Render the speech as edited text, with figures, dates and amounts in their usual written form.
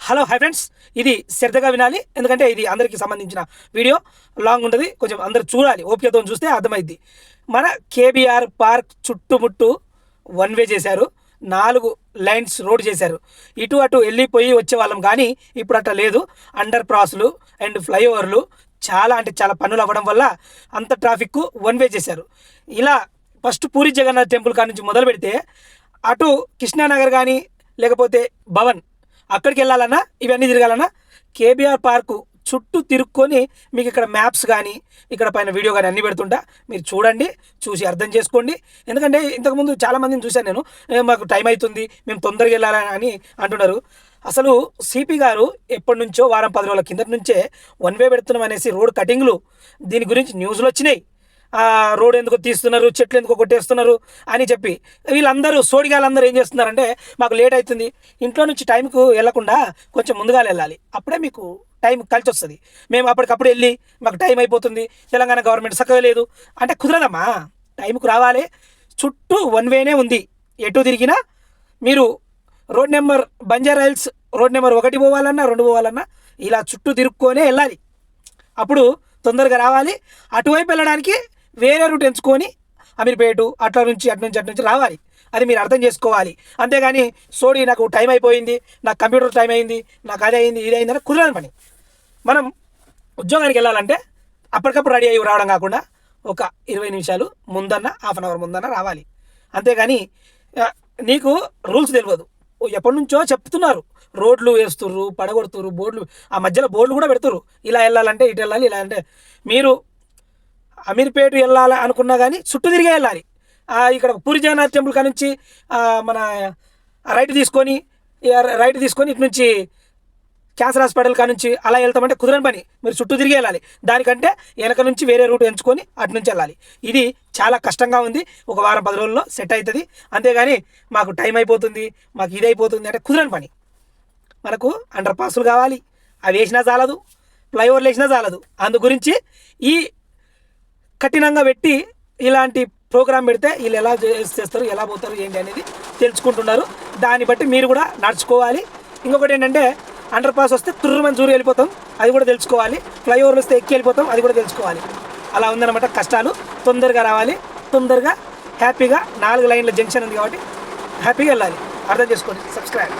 Hello hi friends, ఇది శ్రద్ధగా వినాలి. ఎందుకంటే ఇది అందరికీ సంబంధించిన వీడియో, లాంగ్ ఉంటుంది. కొంచెం అందరు చూడాలి, ఓపికతో చూస్తే అర్థమైద్ది. మన కేబీఆర్ పార్క్ చుట్టుముట్టు వన్ వే చేశారు, 4 లైన్స్ రోడ్ చేశారు. ఇటు అటు వెళ్ళిపోయి వచ్చే వాళ్ళం, కానీ ఇప్పుడు అట్లా లేదు. అండర్ పాస్లు అండ్ ఫ్లైఓవర్లు చాలా అంటే చాలా పనులు అవ్వడం వల్ల అంత ట్రాఫిక్ వన్ వే చేశారు. ఇలా ఫస్ట్ పూరి జగన్నాథ్ టెంపుల్ కాడ నుంచి మొదలు పెడితే అటు కృష్ణానగర్ కానీ లేకపోతే భవన్ అక్కడికి వెళ్ళాలన్నా, ఇవన్నీ తిరగాలన్నా కేబీఆర్ పార్కు చుట్టూ తిరుక్కొని మీకు ఇక్కడ మ్యాప్స్ కానీ ఇక్కడ పైన వీడియో కానీ అన్నీ పెడుతుంటా. మీరు చూడండి, చూసి అర్థం చేసుకోండి. ఎందుకంటే ఇంతకుముందు చాలామందిని చూశాను నేను, మాకు టైం అవుతుంది, మేము తొందరగా వెళ్ళాలని అంటున్నారు. అసలు సిపి గారు ఎప్పటి నుంచో వారం 10 రోజుల కిందటి నుంచే వన్ వే పెడుతున్నాం అనేసి రోడ్ కటింగ్లు దీని గురించి న్యూస్లు వచ్చినాయి. రోడ్ ఎందుకు తీస్తున్నారు, చెట్లు ఎందుకు కొట్టేస్తున్నారు అని చెప్పి వీళ్ళందరూ సోడిగాళ్ళందరూ ఏం చేస్తున్నారంటే, మాకు లేట్ అవుతుంది, ఇంట్లో నుంచి టైంకు వెళ్లకుండా కొంచెం ముందుగా వెళ్ళాలి, అప్పుడే మీకు టైం కలిసి వస్తుంది, మేము అప్పటికప్పుడు వెళ్ళి మాకు టైం అయిపోతుంది, తెలంగాణ గవర్నమెంట్ చక్కగా లేదు అంటే కుదరదమ్మా. టైంకు రావాలి. చుట్టూ వన్ వేనే ఉంది, ఎటు తిరిగినా మీరు road number Banjara hills road number 1 పోవాలన్నా 2 పోవాలన్నా ఇలా చుట్టూ తిరుక్కొనే వెళ్ళాలి. అప్పుడు తొందరగా రావాలి. అటువైపు వెళ్ళడానికి వేరే రూట్ ఎంచుకొని అమీర్పేట అటు నుంచి రావాలి. అది మీరు అర్థం చేసుకోవాలి. అంతేగాని సోడి నాకు టైం అయిపోయింది, నాకు కంప్యూటర్ టైం అయింది, నాకు అది అయింది ఇది అయిందని కుదరని పని. మనం ఉద్యోగానికి వెళ్ళాలంటే అప్పటికప్పుడు రెడీ అయ్యి రావడం కాకుండా ఒక 20 నిమిషాలు ముందన్న, హాఫ్ అన్ అవర్ ముందన్న రావాలి. అంతేగాని నీకు రూల్స్ తెలియదు. ఎప్పటి నుంచో చెప్తున్నారు, రోడ్లు వేస్తుర్రు, పడగొడుతుర్రు, బోర్డులు, ఆ మధ్యలో బోర్డులు కూడా పెడుతుర్రు, ఇలా వెళ్ళాలంటే ఇటు వెళ్ళాలి, ఇలా అంటే మీరు అమీర్పేట వెళ్ళాలి అనుకున్నా కానీ చుట్టూ తిరిగే వెళ్ళాలి. ఇక్కడ పూరి జగన్నాథ్ టెంపుల్ కాడ నుంచి మన రైట్ తీసుకొని ఇటు నుంచి క్యాన్సర్ హాస్పిటల్ కాడ నుంచి అలా వెళ్తామంటే కుదరని పని. మీరు చుట్టూ తిరిగి వెళ్ళాలి. దానికంటే వెనక నుంచి వేరే రూట్ ఎంచుకొని అటు నుంచి వెళ్ళాలి. ఇది చాలా కష్టంగా ఉంది. ఒక వారం 10 రోజుల్లో సెట్ అవుతుంది. అంతేగాని మాకు టైం అయిపోతుంది, మాకు ఇది అయిపోతుంది అంటే కుదరని పని. మనకు అండర్ పాస్లు కావాలి, అవి వేసినా చాలదు, ఫ్లైఓవర్లు వేసినా చాలదు. అందు గురించి ఈ కఠినంగా పెట్టి ఇలాంటి ప్రోగ్రాం పెడితే వీళ్ళు ఎలా చేస్తారు, ఎలా పోతారు, ఏంటి అనేది తెలుసుకుంటున్నారు. దాన్ని బట్టి మీరు కూడా నడుచుకోవాలి. ఇంకొకటి ఏంటంటే, అండర్ పాస్ వస్తే తుర్రుమని చూరు వెళ్ళిపోతాం, అది కూడా తెలుసుకోవాలి. ఫ్లైఓవర్లు వస్తే ఎక్కి వెళ్ళిపోతాం, అది కూడా తెలుసుకోవాలి. అలా ఉందన్నమాట కష్టాలు. తొందరగా రావాలి, తొందరగా హ్యాపీగా 4 లైన్ల జంక్షన్ ఉంది కాబట్టి హ్యాపీగా వెళ్ళాలి. అర్థం చేసుకోండి. సబ్స్క్రైబ్.